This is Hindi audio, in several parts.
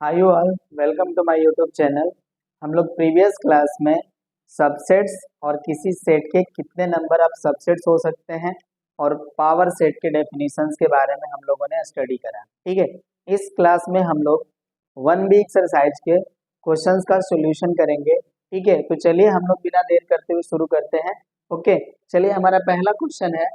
Hi all, welcome to my YouTube channel. हम लोग प्रीवियस क्लास में सबसेट्स और किसी सेट के कितने नंबर ऑफ सबसेट्स हो सकते हैं और पावर सेट के डेफिनेशंस के बारे में हम लोगों ने स्टडी करा। ठीक है, इस क्लास में हम लोग 1B एक्सरसाइज के क्वेश्चंस का सॉल्यूशन करेंगे। ठीक है, तो चलिए हम लोग बिना देर करते हुए शुरू करते हैं। ओके, चलिए हमारा पहला क्वेश्चन है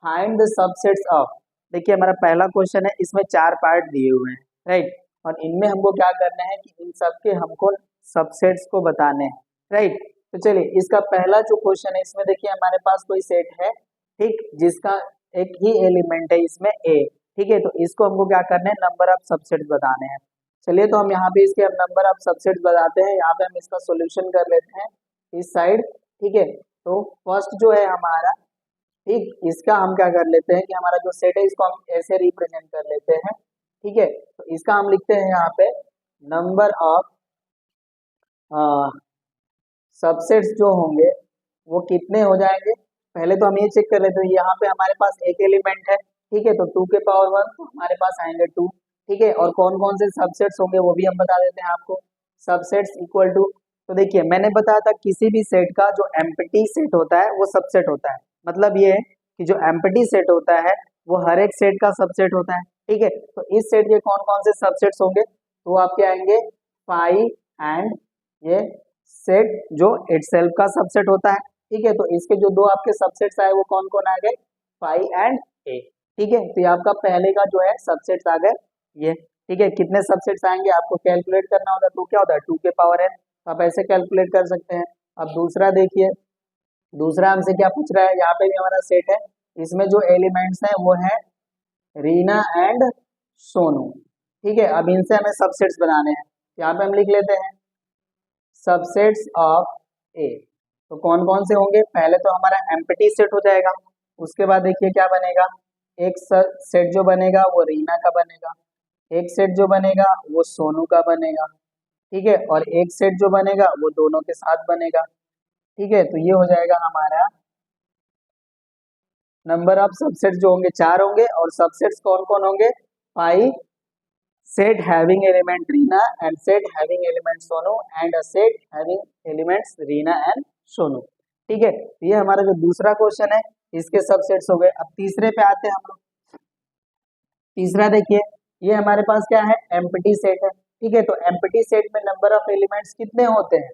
फाइंड द सबसेट्स ऑफ। देखिए हमारा पहला क्वेश्चन है, इसमें 4 पार्ट दिए हुए हैं, राइट। और इनमें हमको क्या करना है कि इन सब के हमको सबसेट्स को बताने हैं, राइट। तो चलिए इसका पहला जो क्वेश्चन है, इसमें देखिए हमारे पास कोई सेट है, ठीक, जिसका एक ही एलिमेंट है इसमें ए। ठीक है, तो इसको हमको क्या करना है, नंबर ऑफ सबसेट्स बताने हैं। चलिए तो हम यहाँ पे इसके हम नंबर ऑफ सबसेट्स बताते हैं। यहाँ पे हम इसका सॉल्यूशन कर लेते हैं इस साइड। ठीक है, तो फर्स्ट जो है हमारा, ठीक, इसका हम क्या कर लेते हैं कि हमारा जो सेट है इसको हम ऐसे रिप्रेजेंट कर लेते हैं। ठीक है, तो इसका हम लिखते हैं यहाँ पे नंबर ऑफ सबसेट्स जो होंगे वो कितने हो जाएंगे। पहले तो हम ये चेक कर लेते हैं, यहाँ पे हमारे पास एक एलिमेंट है, ठीक है, तो 2 के पावर 1 तो हमारे पास आएंगे 2। ठीक है, और कौन कौन से सबसेट्स होंगे वो भी हम बता देते हैं आपको। सबसेट्स इक्वल टू, तो देखिए मैंने बताया था किसी भी सेट का जो एम्प्टी सेट होता है वो सबसेट होता है। मतलब ये है कि जो एम्प्टी सेट होता है वो हर एक सेट का सबसेट होता है। ठीक है, तो इस सेट के कौन कौन से सबसेट्स होंगे, तो आपके आएंगे 5 एंड ये सेट जो इटसेल्फ का सबसेट होता है। ठीक है, तो इसके जो दो आपके सबसेट्स आए वो कौन कौन आ गए, 5 एंड ए। ठीक है, तो ये आपका पहले का जो है सबसेट्स आ गए ये। ठीक है, कितने सबसेट्स आएंगे आपको कैलकुलेट करना होता है, तो क्या होता है 2 के पावर n, तो आप ऐसे कैलकुलेट कर सकते हैं। अब दूसरा देखिए, दूसरा हमसे क्या पूछ रहा है, यहाँ पे भी हमारा सेट है, इसमें जो एलिमेंट्स हैं वो है रीना एंड सोनू। ठीक है, अब इनसे हमें सबसेट्स बनाने हैं, यहाँ पे हम लिख लेते हैं सबसेट्स ऑफ ए। तो कौन कौन से होंगे, पहले तो हमारा एम्प्टी सेट हो जाएगा। उसके बाद देखिए क्या बनेगा, एक सेट जो बनेगा वो रीना का बनेगा, एक सेट जो बनेगा वो सोनू का बनेगा। ठीक है, और एक सेट जो बनेगा वो दोनों के साथ बनेगा। ठीक है, तो ये हो जाएगा हमारा नंबर ऑफ सबसेट्स जो होंगे 4 होंगे, और सबसेट्स कौन कौन होंगे, 5 set having element Reena and set having element Sonu and a set having elements Reena and Sonu। ठीक है, तो ये हमारा जो दूसरा क्वेश्चन है इसके सबसेट्स हो गए। अब तीसरे पे आते हैं हम लोग। तीसरा देखिए, ये हमारे पास क्या है, एम्प्टी सेट है। ठीक है, तो एम्प्टी सेट में नंबर ऑफ एलिमेंट्स कितने होते हैं,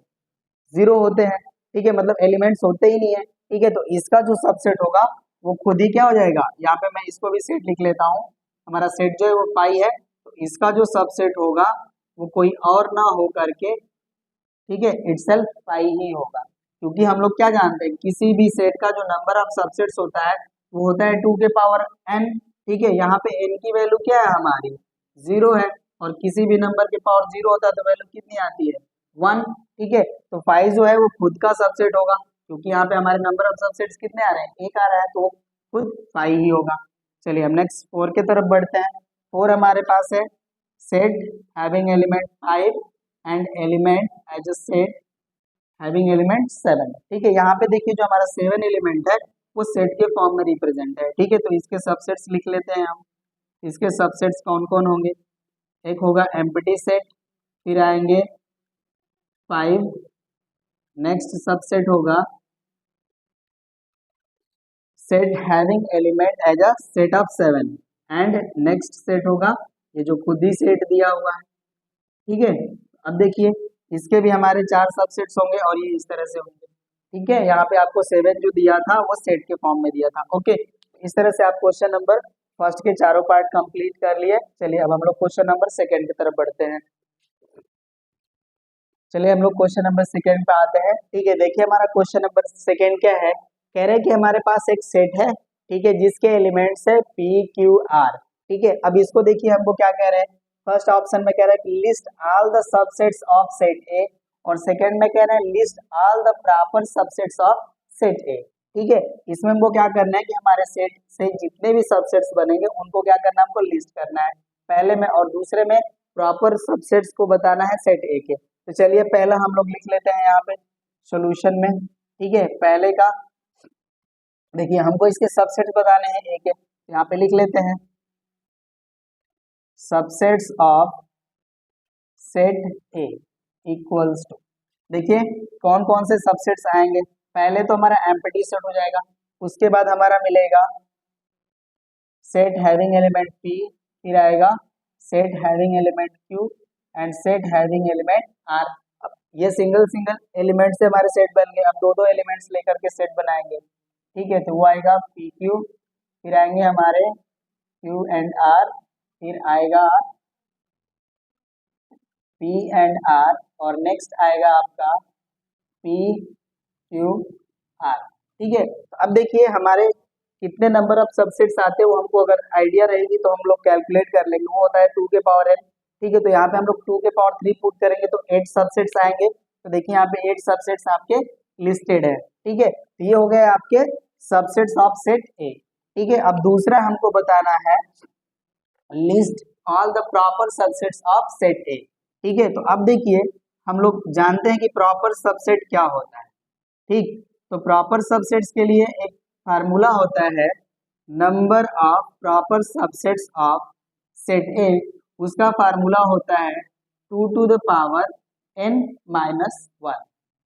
0 होते हैं। ठीक है, मतलब एलिमेंट्स होते ही नहीं है। ठीक है, तो इसका जो सबसेट होगा वो खुद ही क्या हो जाएगा, यहाँ पे मैं इसको भी सेट लिख लेता हूँ। हमारा सेट जो है वो पाई है, तो इसका जो सबसेट होगा वो कोई और ना हो करके, ठीक है, इटसेल्फ पाई ही होगा। क्योंकि हम लोग क्या जानते हैं, किसी भी सेट का जो नंबर ऑफ सबसेट्स होता है वो होता है 2 के पावर n। ठीक है, यहाँ पे n की वैल्यू क्या है हमारी, 0 है, और किसी भी नंबर के पावर 0 होता है तो वैल्यू कितनी आती है, 1। ठीक है, तो 5 जो है वो खुद का सबसेट होगा, क्योंकि यहाँ पे हमारे नंबर ऑफ सबसेट्स कितने आ रहे हैं, 1 आ रहा है, तो खुद 5 ही होगा। चलिए हम नेक्स्ट 4 की तरफ बढ़ते हैं। 4 हमारे पास है set having element 5 and element as a set having element 7। ठीक है, यहाँ पे देखिए जो हमारा 7 एलिमेंट है वो सेट के फॉर्म में रिप्रेजेंट है। ठीक है, तो इसके सबसेट्स लिख लेते हैं हम। इसके सबसेट्स कौन कौन होंगे, एक होगा एम्प्टी सेट, फिर आएंगे 5, नेक्स्ट सबसेट होगा set having element as a set of 7, and next set होगा ये जो खुद ही सेट दिया हुआ है। ठीक है, अब देखिए इसके भी हमारे 4 सबसेट्स होंगे और ये इस तरह से होंगे। ठीक है, यहाँ पे आपको 7 जो दिया था वो सेट के फॉर्म में दिया था। ओके, इस तरह से आप क्वेश्चन नंबर फर्स्ट के चारों पार्ट कंप्लीट कर लिए। चलिए अब हम लोग क्वेश्चन नंबर सेकंड की तरफ बढ़ते हैं। चलिए हम लोग क्वेश्चन नंबर सेकंड पे आते हैं। ठीक है, देखिए हमारा क्वेश्चन नंबर सेकंड क्या है, कह रहे हैं कि हमारे पास एक सेट है, ठीक है, जिसके एलिमेंट्स है पी क्यू आर। ठीक है, अब इसको देखिए हमको क्या कह रहे हैं, फर्स्ट ऑप्शन में कह रहा है कि list all the subsets of set ए, और सेकंड में कह रहे हैं list all the proper subsets of set ए। ठीक है, इसमें हमको क्या करना है कि हमारे सेट से जितने भी सबसेट्स बनेंगे उनको क्या करना है, हमको लिस्ट करना है पहले में, और दूसरे में प्रॉपर सबसेट्स को बताना है सेट ए के। तो चलिए पहला हम लोग लिख लेते हैं यहाँ पे सॉल्यूशन में। ठीक है, पहले का देखिए हमको इसके सबसेट्स बताने हैं एक, यहाँ पे लिख लेते हैं subsets of set A equals to, देखिए कौन कौन से सबसेट्स आएंगे। पहले तो हमारा एम्प्टी सेट हो जाएगा, उसके बाद हमारा मिलेगा सेट हैविंग एलिमेंट पी, फिर आएगा set having element q and set having element r. ये सिंगल सिंगल एलिमेंट से हमारे सेट बन गए, अब दो दो एलिमेंट्स लेकर के सेट बनाएंगे, ठीक है। तो वो आएगा पी क्यू, फिर आएंगे हमारे क्यू एंड आर, फिर आएगा पी एंड आर, और नेक्स्ट आएगा आपका पी क्यू आर, ठीक है। तो अब देखिए हमारे कितने नंबर ऑफ सबसेट्स आते हैं वो हमको अगर आइडिया रहेगी तो हम लोग कैलकुलेट कर लेंगे। वो होता है 2 के पावर n, ठीक है। तो यहाँ पे हम लोग 2 के पावर 3 पुट करेंगे तो 8 सबसेट्स आएंगे। तो देखिए यहाँ पे 8 सबसेट्स आपके लिस्टेड है, ठीक है। तो ये हो गए आपके सबसेट्स ऑफ सेट ए, ठीक है। अब दूसरा हमको बताना है list all the proper subsets of set ए, ठीक है। तो अब देखिए हम लोग जानते हैं कि प्रॉपर सबसेट क्या होता है, ठीक। तो प्रॉपर सबसेट्स के लिए एक फार्मूला होता है number of proper subsets of set A, उसका फार्मूला होता है 2 to the power n minus 1,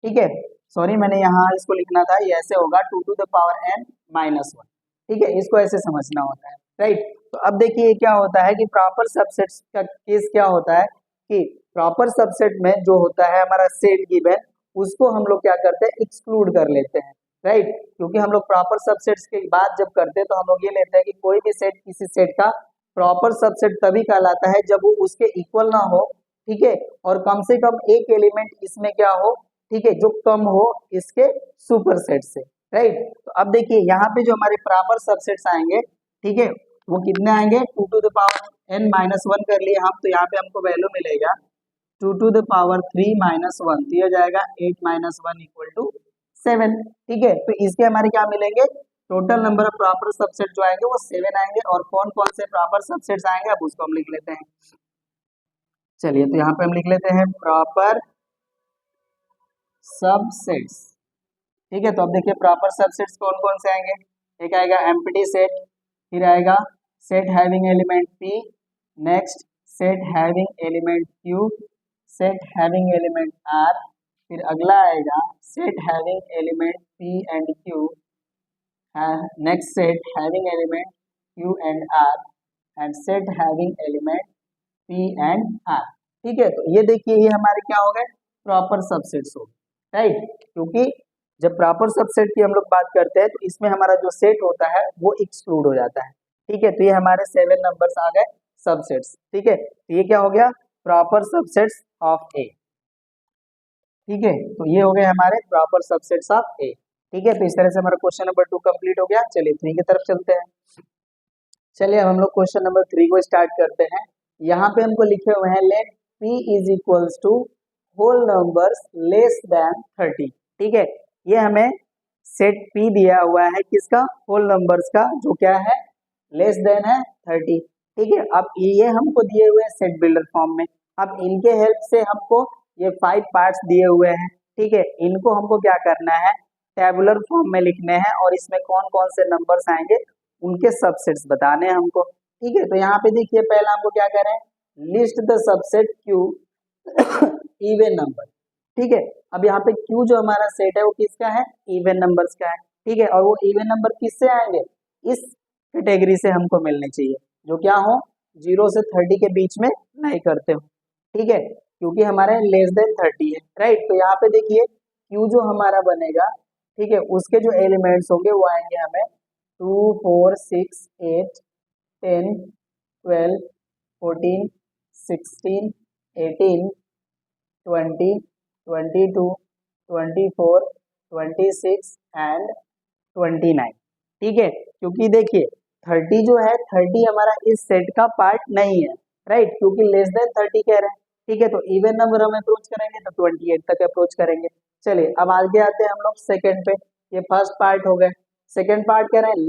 ठीक है। सॉरी मैंने यहाँ इसको लिखना था, ये ऐसे होगा 2 to the power n minus 1, ठीक है। इसको ऐसे समझना होता है, राइट। तो अब देखिए क्या होता है कि प्रॉपर सबसेट्स का केस क्या होता है कि प्रॉपर सबसेट में जो होता है हमारा सेट गिवन, उसको हम लोग क्या करते हैं एक्सक्लूड कर लेते हैं, राइट। क्योंकि हम लोग प्रॉपर सबसेट्स की बात जब करते हैं तो हम लोग ये लेते हैं कि कोई भी सेट किसी सेट का प्रॉपर सबसेट तभी कहलाता है जब वो उसके इक्वल ना हो, ठीक है, और कम से कम एक एलिमेंट इसमें क्या हो, ठीक है, जो कम हो इसके सुपर सेट से, राइट। तो अब देखिए यहाँ पे जो हमारे प्रॉपर सबसेट्स आएंगे, ठीक है, वो कितने आएंगे 2 to the power n minus 1 कर लिए हम, तो यहाँ पे हमको वैल्यू मिलेगा 2 टू द पावर 3 माइनस 1, तो ये जाएगा 8 माइनस 1 इक्वल टू 7, ठीक है। तो इसके हमारे क्या मिलेंगे total number of proper subset जो आएंगे वो 7 आएंगे, और कौन कौन से प्रॉपर सबसेट्स आएंगे अब उसको हम लिख लेते हैं। चलिए तो यहाँ पे हम लिख लेते हैं प्रॉपर सबसेट्स, ठीक है। तो अब देखिए प्रॉपर सबसेट्स कौन कौन से आएंगे, एक आएगा एम्प्टी सेट, फिर आएगा set having element p, next set having element q, set having element r, फिर अगला आएगा set having element p and q, next set having element q and r, and set having element p and r, ठीक है। तो ये देखिए ये हमारे क्या हो गए प्रॉपर सबसेट्स हो, राइट। क्योंकि जब प्रॉपर सबसेट की हम लोग बात करते हैं तो इसमें हमारा जो सेट होता है वो एक्सक्लूड हो जाता है, ठीक है। तो ये हमारे 7 नंबर्स आ गए सबसेट्स, ठीक है। तो ये क्या हो गया प्रॉपर सबसेट्स ऑफ ए, ठीक है। तो ये हो गए हमारे प्रॉपर सबसेट्स ऑफ ए, ठीक है। तो इस तरह से हमारा क्वेश्चन नंबर 2 कंप्लीट हो गया। चलिए 3 की तरफ चलते हैं। चलिए अब हम लोग क्वेश्चन नंबर 3 को स्टार्ट करते हैं। यहाँ पे हमको लिखे हुए हैं let p is equals to whole numbers less than 30, ठीक है। ये हमें सेट p दिया हुआ है किसका होल नंबर्स का, जो क्या है लेस देन है 30, ठीक है। अब ये हमको दिए हुए हैं सेट बिल्डर फॉर्म में, अब इनके हेल्प से हमको ये 5 पार्ट्स दिए हुए हैं, ठीक है। इनको हमको क्या करना है टेबुलर फॉर्म में लिखने हैं, और इसमें कौन कौन से नंबर्स आएंगे उनके सबसेट्स बताने हैं हमको, ठीक है। तो यहाँ पे देखिए पहला हमको क्या करें list the subset Q even number, ठीक है। अब यहाँ पे क्यू जो हमारा सेट है वो किसका है इवन नंबर्स का है, ठीक है। और वो इवन नंबर किससे आएंगे इस कैटेगरी से हमको मिलने चाहिए जो क्या हो 0 से 30 के बीच में नहीं करते हो, ठीक है, क्योंकि हमारे लेस देन 30 है, राइट। तो यहाँ पे देखिए क्यू जो हमारा बनेगा, ठीक है, उसके जो एलिमेंट्स होंगे वो आएंगे हमें 2 4 6 8 10 12 14 16 18 20 22 24 26 एंड 29, ठीक है। क्योंकि देखिए 30 जो है 30 हमारा इस सेट का पार्ट नहीं है, राइट, क्योंकि लेस देन 30 कह रहे हैं, ठीक है। तो इवन नंबर हम अप्रोच करेंगे तो 28 तक अप्रोच करेंगे। चलिए अब आगे आते हैं हम लोग सेकंड पे, ये फर्स्ट पार्ट हो गए। सेकंड पार्ट कह रहे हैं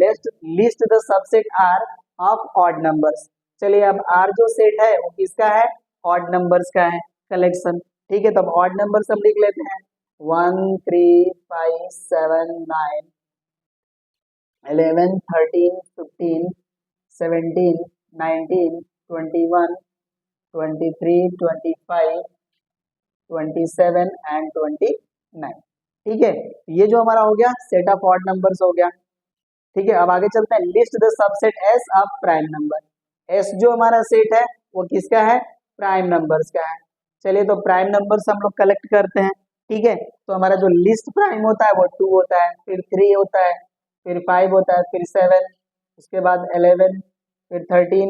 list the subset r of odd numbers. चलिए अब आर जो सेट है वो किसका है ऑड नंबर्स का है कलेक्शन, ठीक है। तब ऑड नंबर्स हम लिख लेते हैं 1 3 5 7 9 11 13 15 17 19 21 23, 25, 27 एंड 29। ठीक है, ये जो हमारा हो गया सेट ऑफ ऑड नंबर्स हो गया। ठीक है, अब आगे चलते हैं। List the subset S of prime number. S जो हमारा सेट है वो किसका है? प्राइम नंबर्स का है। चलिए, तो प्राइम नंबर्स हम लोग कलेक्ट करते हैं। ठीक है, तो हमारा जो लिस्ट प्राइम होता है वो 2 होता है, फिर 3 होता है, फिर 5 होता है, फिर 7, उसके बाद 11, फिर 13,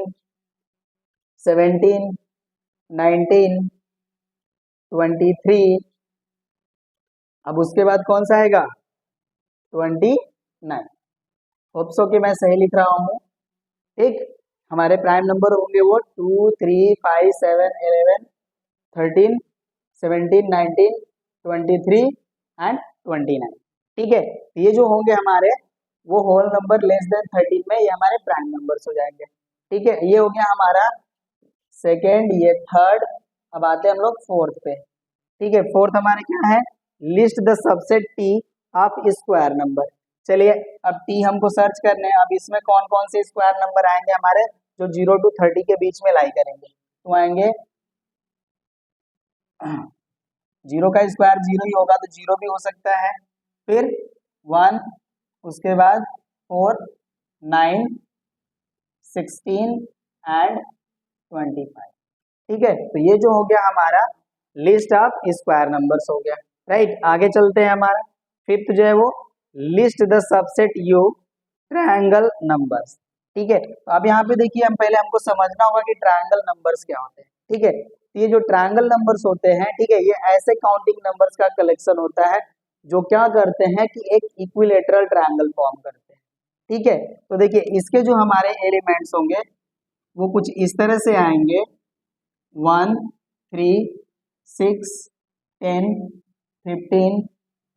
17, 19, 23, अब उसके बाद कौन सा आएगा? 29। होप सो कि मैं सही लिख रहा हूँ। ठीक, हमारे प्राइम नंबर होंगे वो 2, 3, 5, 7, 11, 13, 17, 19, 23 एंड 29। ठीक है, ये जो होंगे हमारे वो होल नंबर लेस देन 13 में ये हमारे प्राइम नंबर्स हो जाएंगे। ठीक है, ये हो गया हमारा सेकेंड, ये थर्ड। अब आते हैं हम लोग फोर्थ पे। ठीक है, फोर्थ हमारे क्या है? List the subset T of square number. चलिए, अब टी हमको सर्च करने हैं। अब इसमें कौन कौन से स्क्वायर नंबर आएंगे हमारे जो 0 to 30 के बीच में लाई करेंगे? तो आएंगे 0 का स्क्वायर 0 ही होगा, तो 0 भी हो सकता है, फिर 1, उसके बाद 4, 9, 16 एंड 25। ठीक है, तो ये जो हो गया हमारा लिस्ट ऑफ स्क्वायर नंबर्स हो गया। राइट, आगे चलते हैं। हमारा फिफ्थ जो है वो list the subset you triangle numbers. ठीक है, तो अब यहाँ पे देखिए, हम पहले हमको समझना होगा कि ट्रायंगल नंबर्स क्या होते हैं। ठीक है, तो ये जो ट्रायंगल नंबर्स होते हैं, ठीक है, ये ऐसे काउंटिंग नंबर्स का कलेक्शन होता है जो क्या करते हैं कि एक इक्विलेटरल ट्रायंगल फॉर्म करते हैं। ठीक है, तो देखिए इसके जो हमारे एलिमेंट्स होंगे वो कुछ इस तरह से आएंगे, 1, 3, 6, 10, 15,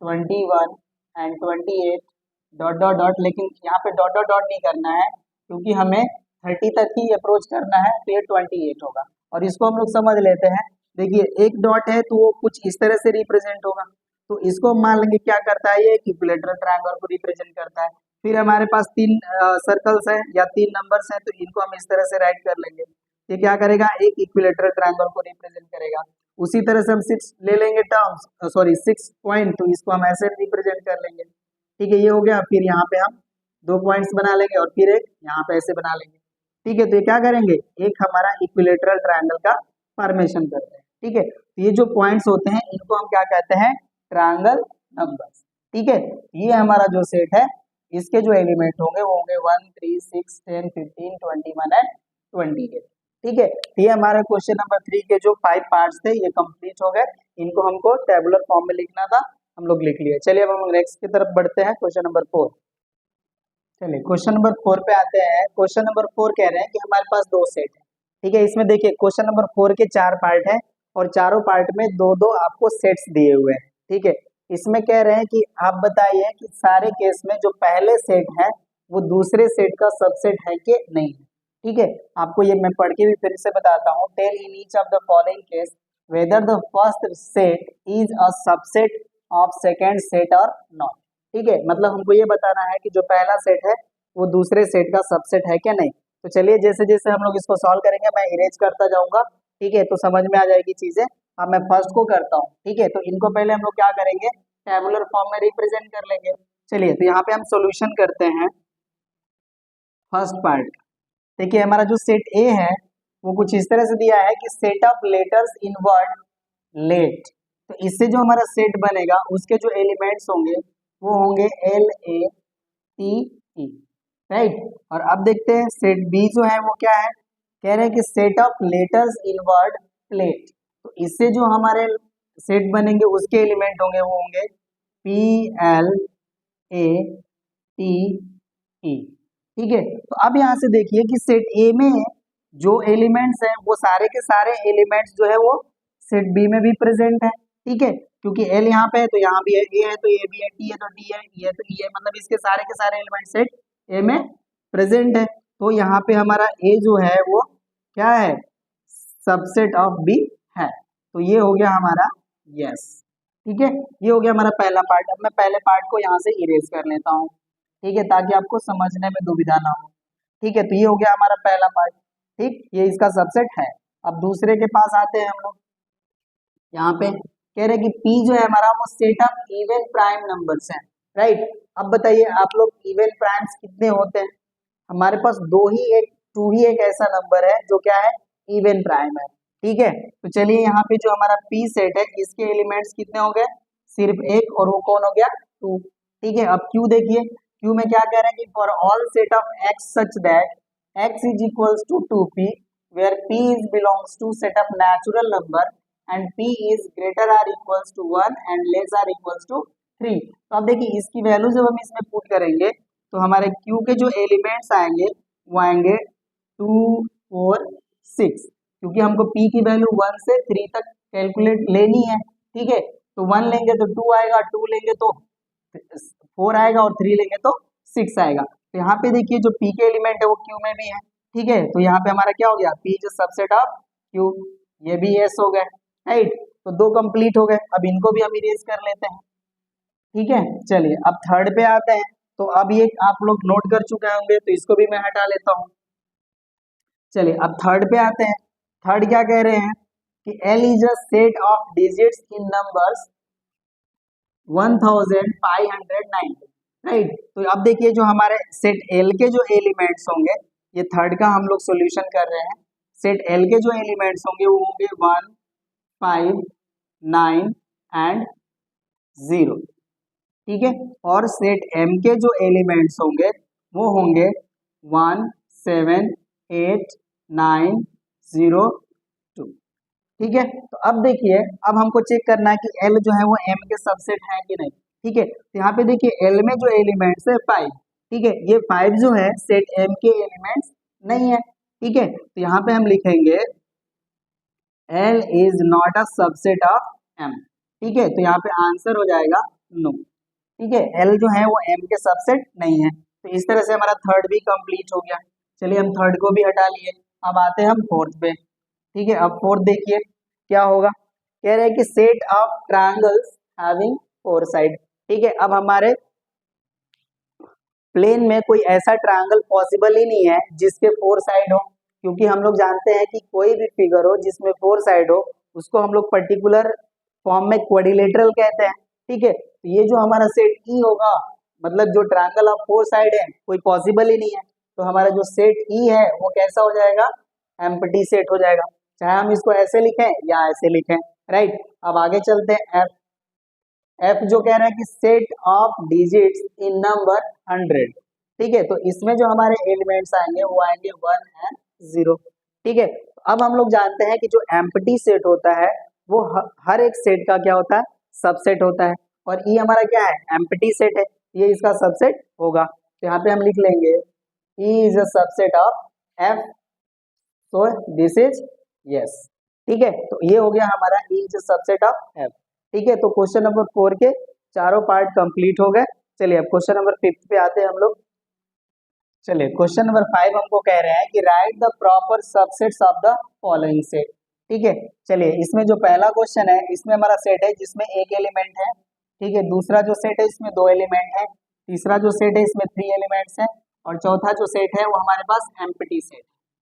21 एंड 28 डॉट डॉट डॉट। लेकिन यहाँ पे डॉट डॉट डॉट नहीं करना है क्योंकि हमें 30 तक ही अप्रोच करना है, तो ये 28 होगा। और इसको हम लोग समझ लेते हैं। देखिए, एक डॉट है तो वो कुछ इस तरह से रिप्रेजेंट होगा, तो इसको हम मान लेंगे क्या करता है, ये इक्विलेटरल ट्रायंगल को रिप्रेजेंट करता है। फिर हमारे पास 3 सर्कल्स हैं या 3 नंबर्स हैं, तो इनको हम इस तरह से राइट कर लेंगे। ये क्या करेगा? एक इक्विलेटरल ट्रायंगल को रिप्रेजेंट करेगा। उसी तरह से हम 6 ले लेंगे टर्म्स, सॉरी 6 पॉइंट, तो इसको हम ऐसे रिप्रेजेंट कर लेंगे। ठीक है, ये हो गया। फिर यहाँ पे हम 2 पॉइंट्स बना लेंगे और फिर एक यहाँ पे ऐसे बना लेंगे। ठीक है, तो ये क्या करेंगे? एक हमारा इक्विलेटरल ट्रायंगल का फॉर्मेशन करते हैं। ठीक है, तो ये जो पॉइंट्स होते हैं इनको हम क्या कहते हैं? Triangle numbers. ठीक है, ये हमारा जो सेट है इसके जो एलिमेंट होंगे वो होंगे 1, 3, 6, 10, 15, 21 एंड 28। ठीक है, ये हमारे क्वेश्चन नंबर 3 के जो 5 पार्ट्स थे ये कंप्लीट हो गए। इनको हमको टेबुलर फॉर्म में लिखना था, हम लोग लिख लिए। चलिए, अब हम नेक्स्ट की तरफ बढ़ते हैं, क्वेश्चन नंबर 4। चलिए, क्वेश्चन नंबर 4 पे आते हैं। क्वेश्चन नंबर 4 कह रहे हैं कि हमारे पास 2 सेट है। ठीक है, इसमें देखिए क्वेश्चन नंबर 4 के 4 पार्ट है और चारों पार्ट में 2-2 आपको सेट्स दिए हुए हैं। ठीक है, इसमें कह रहे हैं कि आप बताइए कि सारे केस में जो पहले सेट है वो दूसरे सेट का सबसेट है कि नहीं है। ठीक है, आपको ये मैं पढ़ के भी फिर से बताता हूँ। Tell in each of the following case whether the first set is a subset of second set और नॉट। ठीक है, मतलब हमको ये बताना है कि जो पहला सेट है वो दूसरे सेट का सबसेट है क्या नहीं। तो चलिए, जैसे जैसे हम लोग इसको सॉल्व करेंगे मैं इरेज करता जाऊंगा। ठीक है, तो समझ में आ जाएगी चीजें। अब मैं फर्स्ट को करता हूँ। ठीक है, तो इनको पहले हम लोग क्या करेंगे? टेबुलर फॉर्म में रिप्रेजेंट कर लेंगे। चलिए, तो यहाँ पे हम सोल्यूशन करते हैं फर्स्ट पार्ट। देखिए, हमारा जो सेट ए है वो कुछ इस तरह से दिया है कि set of letters in word let. तो इससे जो हमारा सेट बनेगा उसके जो एलिमेंट्स होंगे वो होंगे LATE। राइट, और अब देखते हैं सेट बी जो है वो क्या है। कह रहे हैं कि set of letters in word plate. तो इससे जो हमारे सेट बनेंगे उसके एलिमेंट होंगे वो होंगे PLATE। ठीक है, तो अब यहाँ से देखिए कि सेट ए में जो एलिमेंट्स हैं वो सारे के सारे एलिमेंट्स जो है वो सेट बी में भी प्रेजेंट है। ठीक है, क्योंकि एल यहाँ पे है तो यहाँ भी है, ए है तो ए भी है, टी है तो डी है, ई है तो ई है, मतलब इसके सारे के सारे एलिमेंट सेट ए में प्रेजेंट है। तो यहाँ पे हमारा ए जो है वो क्या है? सबसेट ऑफ बी है। तो ये हो गया हमारा यस। ठीक है, ये हो गया हमारा पहला पार्ट। अब मैं पहले पार्ट को यहाँ से इरेज कर लेता हूँ। ठीक है, ताकि आपको समझने में दुविधा ना हो। ठीक है, तो ये हो गया हमारा पहला पार्ट। ठीक, ये इसका सबसेट है। अब दूसरे के पास आते हैं हम लोग। यहाँ पे कह रहे हैं कि P जो है हमारा वो set of even prime numbers है, राइट। अब बताइए आप लोग, इवन प्राइम्स कितने होते हैं? हमारे पास टू ही एक ऐसा नंबर है जो क्या है, इवन प्राइम है, ठीक है। तो चलिए यहाँ पे जो हमारा P सेट है इसके एलिमेंट्स कितने हो गए, सिर्फ एक, और वो कौन हो गया, 2, ठीक है। अब Q देखिए, Q में क्या कह रहे हैं कि for all set of X such that X is equals to 2P where P is belongs to set of natural number and P is greater or equals to 1 and less or equals to 3। तो अब देखिए इसकी वैल्यू जब हम इसमें पुट करेंगे तो हमारे Q के जो एलिमेंट्स आएंगे वो आएंगे 2, 4, 6, क्योंकि हमको P की वैल्यू 1 से 3 तक कैलकुलेट लेनी है, ठीक है। तो 1 लेंगे तो 2 आएगा, 2 लेंगे तो 4 आएगा, और 3 लेंगे तो 6 आएगा। तो यहाँ पे देखिए जो P के एलिमेंट है वो Q में भी है, ठीक है। तो यहाँ पे हमारा क्या हो गया, P is subset of Q, ये भी S हो गए, राइट। तो दो कंप्लीट हो गए, अब इनको भी हम इरेज कर लेते हैं, ठीक है। चलिए अब थर्ड पे आते हैं। तो अब ये आप लोग नोट कर चुके होंगे तो इसको भी मैं हटा लेता हूँ। चलिए अब थर्ड पे आते हैं। थर्ड क्या कह रहे हैं कि L is a set of digits in numbers 1590, right. तो अब देखिए जो हमारे सेट L के जो एलिमेंट्स होंगे, ये थर्ड का हम लोग सॉल्यूशन कर रहे हैं। सेट L के जो एलिमेंट्स होंगे वो होंगे 1, 5, 9 एंड 0, ठीक है। और सेट M के जो एलिमेंट्स होंगे वो होंगे 1, 7, 8, 9, 0, 2, ठीक है। तो अब देखिए, अब हमको चेक करना है कि L जो है वो M के सबसेट है कि नहीं, ठीक है। तो यहाँ पे देखिए L में जो एलिमेंट्स है 5, ठीक है, ये 5 जो है सेट M के एलिमेंट्स नहीं है, ठीक है। तो यहाँ पे हम लिखेंगे L is not a subset of M, ठीक है। तो यहाँ पे आंसर हो जाएगा नो, ठीक है। L जो है वो M के सबसेट नहीं है। तो इस तरह से हमारा थर्ड भी कंप्लीट हो गया। चलिए हम थर्ड को भी हटा लिए, अब आते हैं हम फोर्थ पे, ठीक है। अब फोर्थ देखिए क्या होगा, कह रहे हैं कि set of triangles having 4 side, ठीक है। अब हमारे प्लेन में कोई ऐसा ट्रायंगल पॉसिबल ही नहीं है जिसके 4 साइड हो, क्योंकि हम लोग जानते हैं कि कोई भी फिगर हो जिसमें 4 साइड हो उसको हम लोग पर्टिकुलर फॉर्म में क्वाड्रिलेटरल कहते हैं, ठीक है। तो ये जो हमारा सेट ई होगा, मतलब जो ट्रायंगल ऑफ 4 साइड है, कोई पॉसिबल ही नहीं है। तो हमारा जो सेट ई है वो कैसा हो जाएगा, एम्प्टी सेट हो जाएगा, चाहे हम इसको ऐसे लिखें या ऐसे लिखें, राइट। अब आगे चलते हैं एफ। एफ जो कह रहा है कि set of digits in number 100, ठीक है। तो इसमें जो हमारे एलिमेंट्स आएंगे वो आएंगे 1 एंड 0, ठीक है। अब हम लोग जानते हैं कि जो एम्प्टी सेट होता है वो हर एक सेट का क्या होता है, सबसेट होता है, और ई हमारा क्या है, एम्प्टी सेट है, ये इसका सबसेट होगा। तो यहाँ पे हम लिख लेंगे E is a subset of F, तो दिस इज यस, ठीक है। तो ये हो गया हमारा E is a subset of F, ठीक है। तो क्वेश्चन नंबर 4 के चारों पार्ट कंप्लीट हो गए। चलिए अब क्वेश्चन नंबर 5 पे आते हैं हम लोग। चलिए क्वेश्चन नंबर 5 हमको कह रहे हैं कि right the proper subsets of the following set, ठीक है। चलिए इसमें जो पहला क्वेश्चन है इसमें हमारा सेट है जिसमें एक एलिमेंट है, ठीक है। दूसरा जो सेट है इसमें 2 एलिमेंट है, तीसरा जो सेट है इसमें 3 एलिमेंट्स है, और चौथा जो सेट है वो हमारे पास एम्प्टी सेट,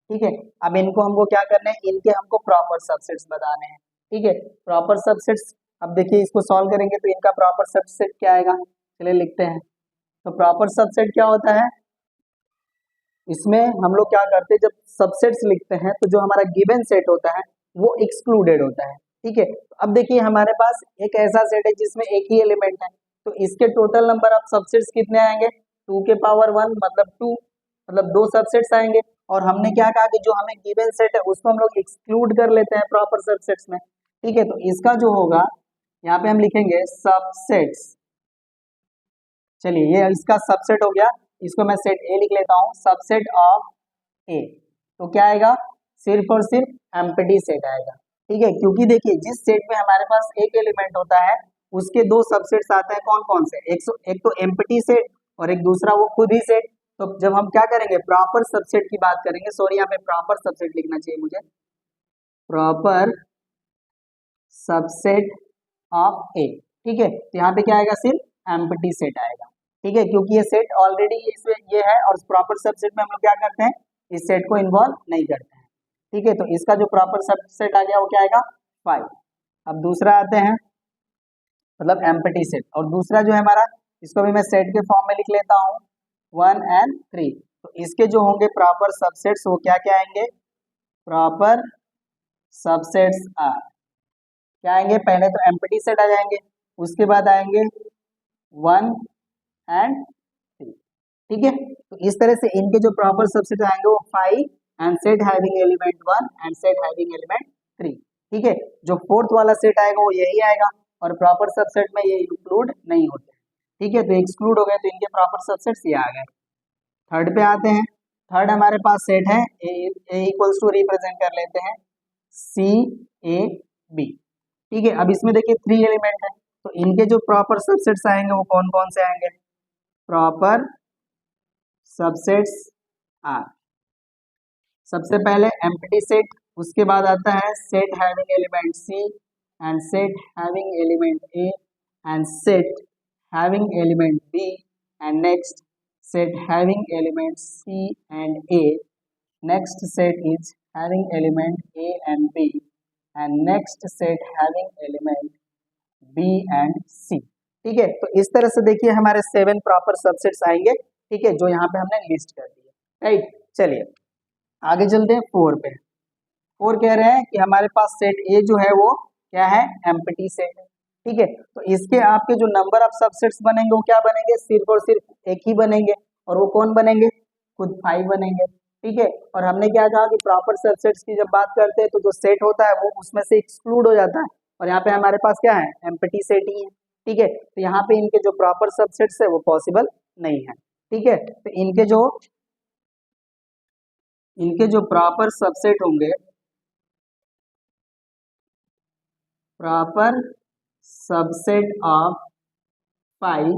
ठीक है। अब इनको हमको क्या करना है, इनके हमको प्रॉपर सबसेट्स बताने हैं, ठीक है। प्रॉपर सबसेट्स, अब देखिए इसको सॉल्व करेंगे तो इनका प्रॉपर सबसेट क्या आएगा, चलिए लिखते हैं। तो प्रॉपर सबसेट क्या होता है, इसमें हम लोग क्या करते हैं, जब सबसेट्स लिखते हैं तो जो हमारा गिवन सेट होता है वो एक्सक्लूडेड होता है, ठीक है। अब देखिए हमारे पास एक ऐसा सेट है जिसमें एक ही एलिमेंट है, तो इसके टोटल नंबर ऑफ सबसेट्स कितने आएंगे, 2 के पावर 1 मतलब 2, मतलब 2 सबसेट्स आएंगे। और हमने क्या कहा कि जो हमें गिवन सेट है उसको हम लोग एक्सक्लूड कर लेते हैं प्रॉपर सबसेट्स में, ठीक है। तो इसका जो होगा यहाँ पे हम लिखेंगे सबसेट्स, चलिए ये इसका सबसेट हो गया, इसको मैं सेट ए लिख लेता हूँ, सबसेट ऑफ ए। तो क्या आएगा, सिर्फ और सिर्फ एम्प्टी सेट आएगा, ठीक है। क्योंकि देखिए जिस सेट में हमारे पास एक एलिमेंट होता है उसके 2 सबसेट्स आते हैं, कौन कौन से, एक तो एम्प्टी सेट और एक दूसरा वो खुद ही सेट। तो जब हम क्या करेंगे, प्रॉपर सबसेट की बात करेंगे, सॉरी यहाँ पे प्रॉपर सबसेट लिखना चाहिए मुझे, प्रॉपर सबसेट ऑफ ए, ठीक है। तो यहाँ पे क्या आएगा, सिर्फ एम्प्टी सेट आएगा, ठीक है, क्योंकि ये सेट ऑलरेडी इसमें ये है, और प्रॉपर सबसेट में हम लोग क्या करते हैं, इस सेट को इन्वॉल्व नहीं करते हैं, ठीक है, तो इसका जो प्रॉपर सबसेट आ गया वो क्या आएगा 5। अब दूसरा आते हैं, मतलब एम्प्टी सेट, और दूसरा जो है हमारा, इसको भी मैं सेट के फॉर्म में लिख लेता हूँ 1 and 3। तो इसके जो होंगे प्रॉपर सबसेट्स वो क्या क्या आएंगे, प्रॉपर सबसेट्स आर क्या आएंगे, पहले तो एम्प्टी सेट आ जाएंगे, उसके बाद आएंगे 1 and 3। ठीक है, तो इस तरह से इनके जो प्रॉपर सबसेट आएंगे वो 5 and set having element 1 and set having element 3। ठीक है, जो फोर्थ वाला सेट आएगा वो यही आएगा, और प्रॉपर सबसेट में ये इंक्लूड नहीं होते। ठीक है, तो एक्सक्लूड हो गए, तो इनके प्रॉपर सबसेट्स ये आ गए। थर्ड पे आते हैं, थर्ड हमारे पास सेट है ए इक्वल्स टू रिप्रेजेंट कर लेते हैं सी ए बी। ठीक है, अब इसमें देखिए 3 एलिमेंट है, तो इनके जो प्रॉपर सबसेट्स आएंगे वो कौन कौन से आएंगे, प्रॉपर सबसेट्स आर, सबसे पहले एम्प्टी सेट, उसके बाद आता है set having element c and set having element a and set having element b and next set having elements C and A, next set is having element A and B, and next set having element B and C। ठीक है, तो इस तरह से देखिए हमारे 7 प्रॉपर सबसेट्स आएंगे। ठीक है, जो यहाँ पे हमने लिस्ट कर दिए। राइट, चलिए आगे चलते हैं 4 पे। 4 कह रहे हैं कि हमारे पास सेट ए जो है वो क्या है, एम्प्टी सेट है। ठीक है, तो इसके आपके जो नंबर ऑफ सबसेट्स बनेंगे वो क्या बनेंगे, सिर्फ और सिर्फ एक ही बनेंगे, और वो कौन बनेंगे, खुद 5 बनेंगे। ठीक है, और हमने क्या कहा कि प्रॉपर सबसेट्स की जब बात करते हैं तो जो सेट होता है वो उसमें से एक्सक्लूड हो जाता है, और यहाँ पे हमारे पास क्या है, एम्प्टी सेट ही है। ठीक है, तो यहाँ पे इनके जो प्रॉपर सबसेट्स है वो पॉसिबल नहीं है। ठीक है, तो इनके जो प्रॉपर सबसेट होंगे, proper subset of 5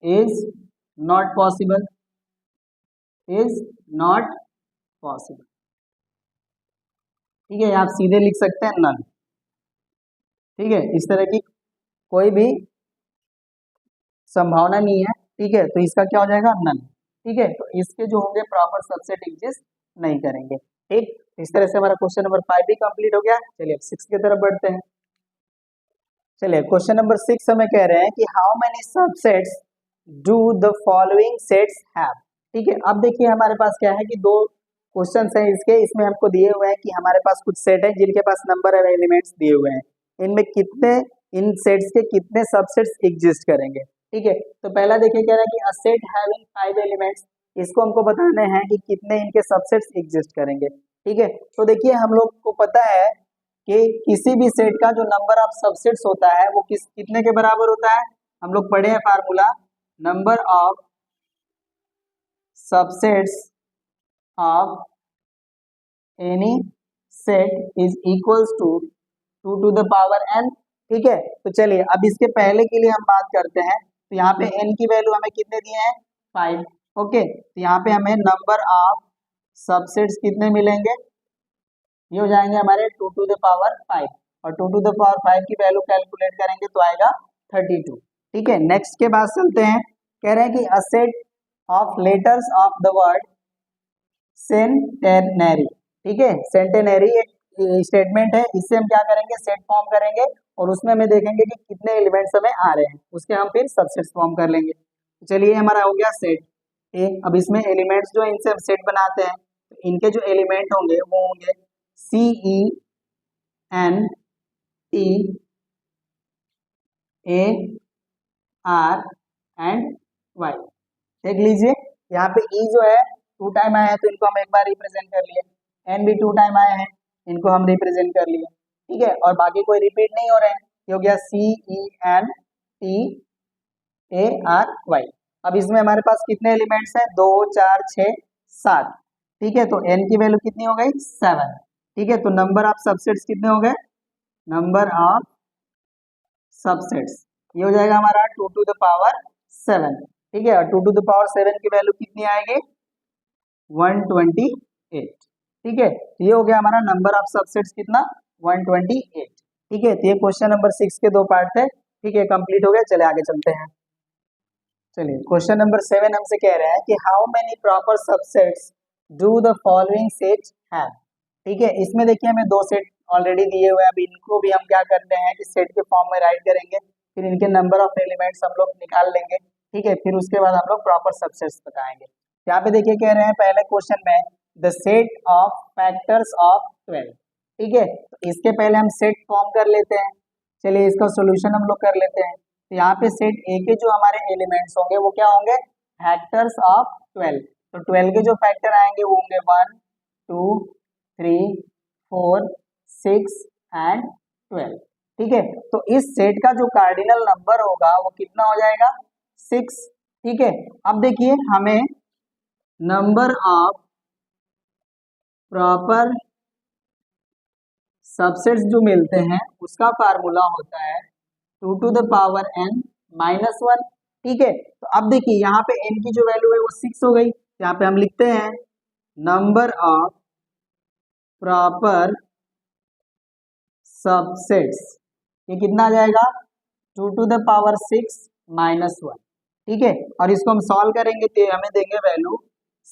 is not possible, is not possible. ठीक है, आप सीधे लिख सकते हैं नन। ठीक है, इस तरह की कोई भी संभावना नहीं है। ठीक है, तो इसका क्या हो जाएगा, नन। ठीक है, तो इसके जो होंगे प्रॉपर सबसेट एग्जिस्ट नहीं करेंगे। ठीक, इस तरह से हमारा क्वेश्चन नंबर 5 भी कंप्लीट हो गया। चलिए अब 6 की तरफ बढ़ते हैं। चलिए क्वेश्चन नंबर 6 हमें कह रहे हैं कि how many subsets do the following sets have. ठीक है, अब देखिए हमारे पास क्या है कि 2 क्वेश्चन है इसके, इसमें हमको दिए हुए हैं कि हमारे पास कुछ सेट है जिनके पास नंबर ऑफ एलिमेंट्स दिए हुए हैं, इनमें कितने, इन सेट्स के कितने सबसेट्स एग्जिस्ट करेंगे। ठीक है, तो पहला देखिए कह रहा है कि अ सेट हैविंग 5 एलिमेंट्स, इसको हमको बताने हैं कि कितने इनके सबसेट्स एग्जिस्ट करेंगे। ठीक है, तो देखिए हम लोग को पता है कि किसी भी सेट का जो नंबर ऑफ सबसेट्स होता है वो कितने के बराबर होता है, हम लोग पढ़े हैं formula, number of subsets of any set is equals to 2 to the power n। ठीक है, तो चलिए अब इसके पहले के लिए हम बात करते हैं, तो यहाँ पे n की वैल्यू हमें कितने दिए हैं, 5। ओके, तो यहाँ पे हमें नंबर ऑफ सबसेट्स कितने मिलेंगे, ये हो जाएंगे हमारे 2 to the power 5, और 2 to the power 5 की वैल्यू कैलकुलेट करेंगे तो आएगा 32। ठीक है, नेक्स्ट के बाद चलते हैं, कह रहे हैं कि अ set of letters of the word centenary. ठीक है, सेंटेनरी एक स्टेटमेंट है, इससे हम क्या करेंगे, सेट फॉर्म करेंगे, और उसमें हमें देखेंगे कि कितने एलिमेंट्स हमें आ रहे हैं, उसके हम फिर सबसेट्स फॉर्म कर लेंगे। तो चलिए हमारा हो गया सेट ए। अब इसमें एलिमेंट्स जो इनसे हम सेट बनाते हैं, तो इनके जो एलिमेंट होंगे वो होंगे C E N T A R and Y. देख लीजिए यहाँ पे ई जो है 2 टाइम आया है, तो इनको हम एक बार रिप्रेजेंट कर लिए, एन भी 2 टाइम आए हैं, इनको हम रिप्रेजेंट कर लिए। ठीक है, और बाकी कोई रिपीट नहीं हो रहे हैं, ये हो गया C E N T A R Y. अब इसमें हमारे पास कितने एलिमेंट्स हैं, 2 4 6 7। ठीक है, तो एन की वैल्यू कितनी हो गई, 7। ठीक है, तो नंबर ऑफ सबसेट्स कितने हो गए, नंबर ऑफ सबसेट्स ये हो जाएगा हमारा 2 to the power 7। ठीक है, और 2 to the power 7 की वैल्यू कितनी आएगी, 128। ठीक है, तो ये हो गया हमारा नंबर ऑफ सबसेट्स कितना, 128। ठीक है, तो ये क्वेश्चन नंबर 6 के 2 पार्ट थे। ठीक है, कंप्लीट हो गया। चले आगे चलते हैं। चलिए क्वेश्चन नंबर 7 हमसे कह रहे हैं कि how many proper subsets do the following set have. ठीक है, इसमें देखिए हमें दो सेट ऑलरेडी दिए हुए हैं, अब इनको भी हम क्या करते हैं कि सेट के फॉर्म में राइट करेंगे, फिर इनके नंबर ऑफ एलिमेंट्स हम लोग निकाल लेंगे। ठीक है, फिर उसके बाद हम लोग प्रॉपर सबसेट्स बताएंगे। यहाँ पे देखिए कह रहे हैं पहले क्वेश्चन में the set of factors of 12। ठीक है, तो इसके पहले हम सेट फॉर्म कर लेते हैं। चलिए इसका सोल्यूशन हम लोग कर लेते हैं। तो यहाँ पे सेट ए के जो हमारे एलिमेंट्स होंगे वो क्या होंगे, फैक्टर्स ऑफ 12। तो 12 के जो फैक्टर आएंगे वो होंगे 1 2 3 4 6 एंड 12। ठीक है, तो इस सेट का जो कार्डिनल नंबर होगा वो कितना हो जाएगा, 6। ठीक है, अब देखिए हमें नंबर ऑफ प्रॉपर सबसेट्स जो मिलते हैं उसका फार्मूला होता है 2 to the power n minus 1। ठीक है, तो अब देखिए यहाँ पे n की जो वैल्यू है वो 6 हो गई। यहाँ पे हम लिखते हैं नंबर ऑफ प्रॉपर सबसेट्स, ये कितना आ जाएगा 2 टू द पावर 6 माइनस 1। ठीक है, और इसको हम सॉल्व करेंगे तो हमें देंगे वैल्यू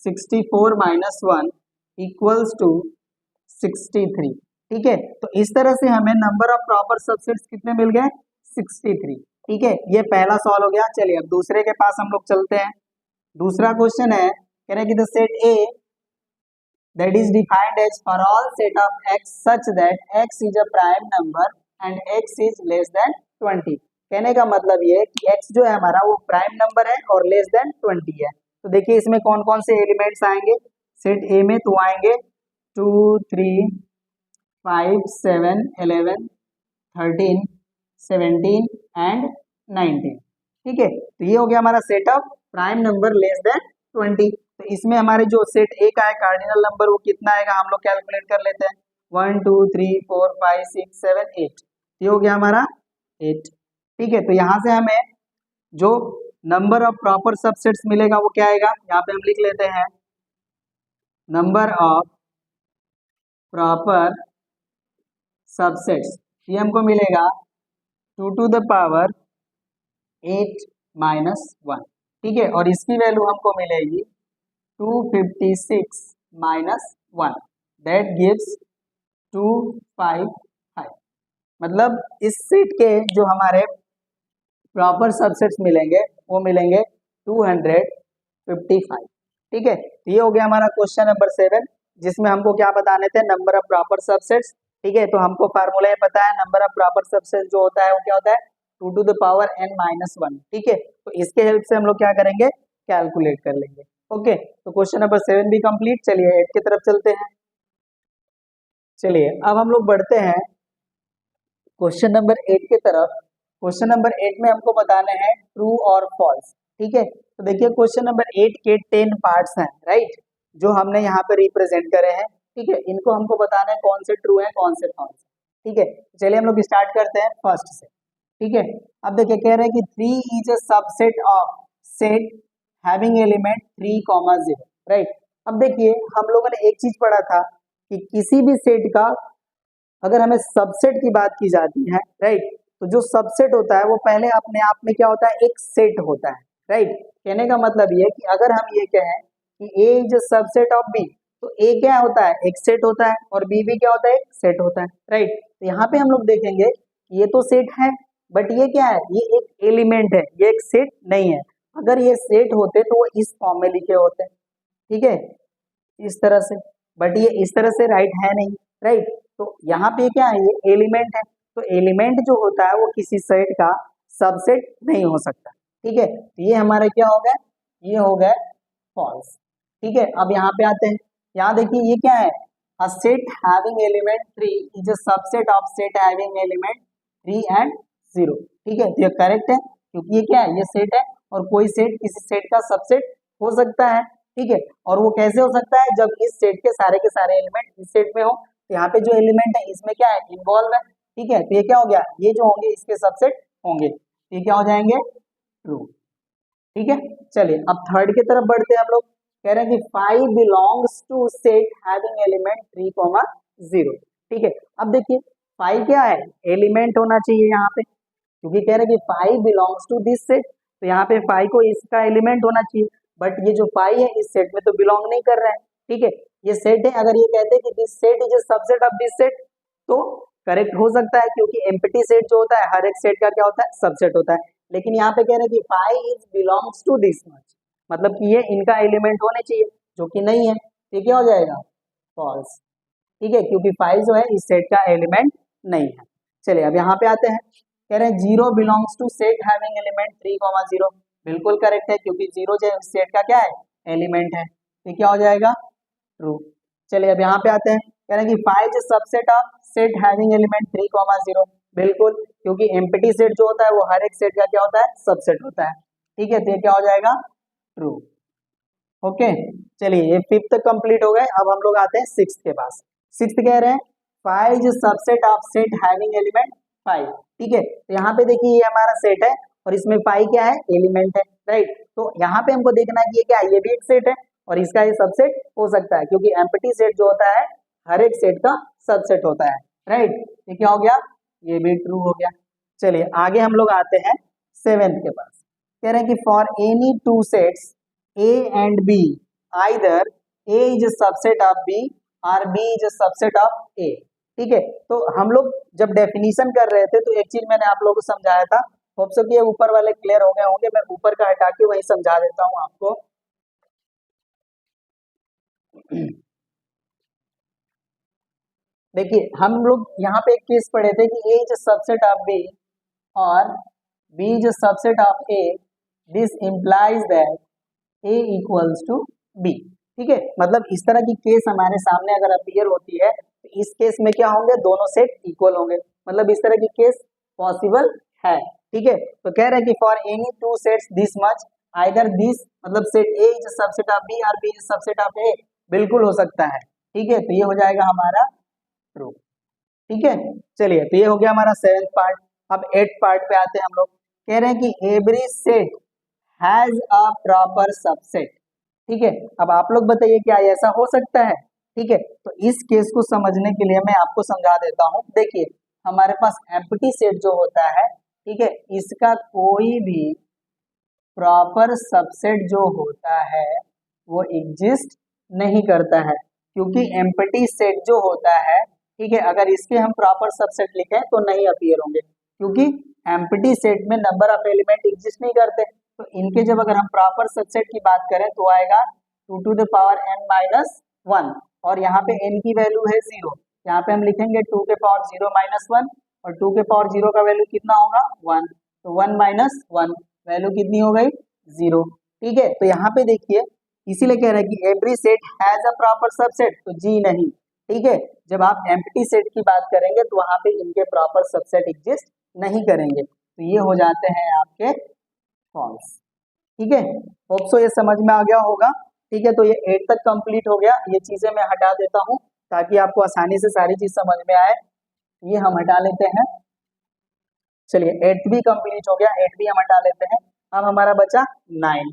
64 माइनस 1 इक्वल्स टू 63। ठीक है, तो इस तरह से हमें नंबर ऑफ प्रॉपर सबसेट्स कितने मिल गए, 63। ठीक है, ये पहला सॉल्व हो गया। चलिए अब दूसरे के पास हम लोग चलते हैं। दूसरा क्वेश्चन है, कह रहे हैं कि the set A that is defined as for all set of x such that x is a prime number and x is less than 20। कहने का मतलब ये कि x जो है हमारा वो प्राइम नंबर है और लेस देन 20 है। तो देखिए इसमें कौन कौन से एलिमेंट्स आएंगे सेट ए में, तो आएंगे 2 3 5 7 11 13 17 एंड 19। ठीक है, तो ये हो गया हमारा set of prime number less than 20। तो इसमें हमारे जो सेट ए का है कार्डिनल नंबर वो कितना आएगा, हम लोग कैलकुलेट कर लेते हैं 1 2 3 4 5 6 7 8। ये हो गया हमारा 8। ठीक है, तो यहाँ से हमें जो नंबर ऑफ प्रॉपर सबसेट्स मिलेगा वो क्या आएगा, यहाँ पे हम लिख लेते हैं नंबर ऑफ प्रॉपर सबसेट्स, ये हमको मिलेगा 2 टू द पावर 8 माइनस 1। ठीक है, और इसकी वैल्यू हमको मिलेगी 256 माइनस 1, दैट गिव्स 255। मतलब इस सेट के जो हमारे प्रॉपर सबसेट्स मिलेंगे वो मिलेंगे 255। ठीक है, तो ये हो गया हमारा क्वेश्चन नंबर 7, जिसमें हमको क्या बताने थे, नंबर ऑफ प्रॉपर सबसेट्स। ठीक है, तो हमको फार्मूला पता है, नंबर ऑफ प्रॉपर सबसेट्स जो होता है वो क्या होता है 2 to the power n minus 1। ठीक है, तो इसके हेल्प से हम लोग क्या करेंगे, कैलकुलेट कर लेंगे। ओके, तो क्वेश्चन नंबर 7 भी कंप्लीट। चलिए 8 की तरफ चलते हैं। चलिए अब हम लोग बढ़ते हैं क्वेश्चन नंबर 8 की तरफ। क्वेश्चन नंबर 8 में हमको बताने हैं ट्रू और फॉल्स। ठीक है, तो देखिए क्वेश्चन नंबर 8 के 10 पार्ट्स हैं, राइट, जो हमने यहाँ पे रिप्रेजेंट करे हैं। ठीक है, इनको हमको बताना है कौन से ट्रू है कौन से फॉल्स। ठीक है, चलिए हम लोग स्टार्ट करते हैं फर्स्ट से। ठीक है, अब देखिए कह रहे हैं कि 3 is a subset of set having element 3, 0। Right, अब देखिए हम लोगों ने एक चीज पढ़ा था कि किसी भी सेट का अगर हमें सबसेट की बात की जाती है, राइट, तो जो सबसेट होता है वो पहले अपने आप में क्या होता है, एक सेट होता है। राइट, कहने का मतलब ये कि अगर हम ये कहें कि A is a subset of B, तो ए क्या होता है, एक सेट होता है, और बी भी क्या होता है, एक सेट होता है। राइट, तो यहाँ पे हम लोग देखेंगे ये तो सेट है, बट ये क्या है, ये एक एलिमेंट है, ये एक सेट नहीं है। अगर ये सेट होते तो वो इस फॉर्म में लिखे होते हैं। ठीक है, इस तरह से, बट ये इस तरह से राइट है नहीं। राइट, तो यहाँ पे क्या है, ये एलिमेंट है, तो एलिमेंट जो होता है वो किसी सेट का सबसेट नहीं हो सकता। ठीक है, तो ये हमारा क्या हो गया, ये हो गया फॉल्स। ठीक है, अब यहाँ पे आते हैं। यहाँ देखिए ये क्या है, अ set having element 3 is a subset of set having element 3 and 0। ठीक है, तो ये करेक्ट है क्योंकि ये क्या है, ये सेट है, और कोई सेट किसी सेट का सबसेट हो सकता है। ठीक है, और वो कैसे हो सकता है, जब इस सेट के सारे एलिमेंट इस सेट में हो। तो यहाँ पे जो एलिमेंट है इसमें क्या है, इन्वॉल्व है। ठीक है, तो ये क्या हो गया, ये जो होंगे इसके सबसेट होंगे, ये क्या हो जाएंगे, ट्रू। ठीक है, चलिए अब थर्ड की तरफ बढ़ते हैं हम लोग। कह रहे हैं कि 5 belongs to set having element 3, 0। ठीक है, अब देखिए 5 क्या है, एलिमेंट होना चाहिए यहाँ पे, क्योंकि कह रहे हैं कि 5 बिलोंग्स टू दिस सेट, तो यहाँ पे 5 को इसका एलिमेंट होना चाहिए, बट ये जो 5 है इस सेट में तो बिलोंग नहीं कर रहा है। ठीक है, ये सेट है, अगर ये कहते हैं कि this set is a subset of this set तो करेक्ट हो सकता है, क्योंकि एम्प्टी सेट जो होता है हर एक सेट का क्या होता है, सबसेट होता है। लेकिन यहाँ पे कह रहे हैं कि five is belongs to this much, मतलब कि ये इनका एलिमेंट होने चाहिए, जो कि नहीं है, ये क्या हो जाएगा, फॉल्स। ठीक है, क्योंकि 5 जो है इस सेट का एलिमेंट नहीं है। चलिए अब यहाँ पे आते हैं, कह रहे हैं 0 belongs to set having element 3,0, बिल्कुल करेक्ट है, क्योंकि 0 जो है इस सेट का क्या है, एलिमेंट है, तो क्या हो जाएगा, ट्रू। चलिए अब यहाँ पे आते हैं, कह रहे हैं कि 5 is subset of set having element 3,0, बिल्कुल, क्योंकि एम्प्टी सेट जो होता है वो हर एक सेट का क्या होता है, सबसेट होता है। ठीक है, तो ये क्या हो जाएगा, ट्रू। ओके, चलिए ये फिफ्थ कंप्लीट हो गए। अब हम लोग आते हैं सिक्स्थ के पास। सिक्स्थ कह रहे हैं 5 is subset of set having element 5। ठीक है, तो यहाँ पे देखिए ये हमारा सेट है और इसमें 5 क्या है, एलिमेंट है, राइट। तो यहाँ पे हमको देखना है कि ये क्या है, ये भी एक सेट है और इसका ये सबसेट हो सकता है, क्योंकि एम्प्टी सेट जो होता है हर एक सेट का सबसेट होता है, राइट। ये क्या हो गया, ये भी ट्रू हो गया। चलिए आगे हम लोग आते हैं सेवेंथ के पास। कह रहे हैं कि for any two sets A and B, either A is a subset of B or B is a subset of A। ठीक है, तो हम लोग जब डेफिनेशन कर रहे थे तो एक चीज मैंने आप लोगों को समझाया था, होप सो कि ये ऊपर वाले क्लियर हो गए होंगे, मैं ऊपर का हटा के वही समझा देता हूँ आपको। देखिए हम लोग यहाँ पे एक केस पढ़े थे कि A is a subset of B और B is a subset of A, this implies that A equals to B। ठीक है, मतलब इस तरह की केस हमारे सामने अगर अपीयर होती है तो इस केस में क्या होंगे, दोनों सेट इक्वल होंगे, मतलब इस तरह की केस पॉसिबल है। ठीक है, तो कह रहे हैं कि for any two sets this much, either this, मतलब set A is subset of B और B is subset of A, बिल्कुल हो सकता है। ठीक है, तो ये हो जाएगा हमारा ट्रू। ठीक है, चलिए तो ये हो गया हमारा सेवेंथ पार्ट। अब एट पार्ट पे आते हैं हम लोग। कह रहे हैं कि every set has a proper subset. ठीक है, अब आप लोग बताइए क्या ऐसा हो सकता है। ठीक है, तो इस केस को समझने के लिए मैं आपको समझा देता हूँ। देखिए हमारे पास एम्प्टी सेट जो होता है, ठीक है, इसका कोई भी प्रॉपर सबसेट जो होता है वो एग्जिस्ट नहीं करता है, क्योंकि एम्प्टी सेट जो होता है, ठीक है, अगर इसके हम प्रॉपर सबसेट लिखें तो नहीं अपीयर होंगे, क्योंकि एम्प्टी सेट में नंबर ऑफ एलिमेंट एग्जिस्ट नहीं करते। तो इनके जब अगर हम प्रॉपर सबसेट की बात करें तो आएगा 2 to the power n-1, और यहाँ पे n की वैल्यू है 0, यहाँ पे हम लिखेंगे 2 के पावर 0-1, और 2 के पावर 0 का वैल्यू कितना होगा, 1, तो 1-1 वैल्यू कितनी हो गई, 0। ठीक है, तो यहाँ पे देखिए इसीलिए कह रहे हैं कि every set has a proper subset, तो जी नहीं। ठीक है, जब आप एम्प्टी सेट की बात करेंगे तो वहां पे इनके प्रॉपर सबसेट एग्जिस्ट नहीं करेंगे, तो ये हो जाते हैं आपके फॉल्स। ठीक है, होप सो ये समझ में आ गया होगा। ठीक है, तो ये 8 तक कंप्लीट हो गया, ये चीजें मैं हटा देता हूँ ताकि आपको आसानी से सारी चीज समझ में आए, ये हम हटा लेते हैं। चलिए 8 भी कंप्लीट हो गया, 8 भी हम हटा लेते हैं। अब हमारा बचा 9।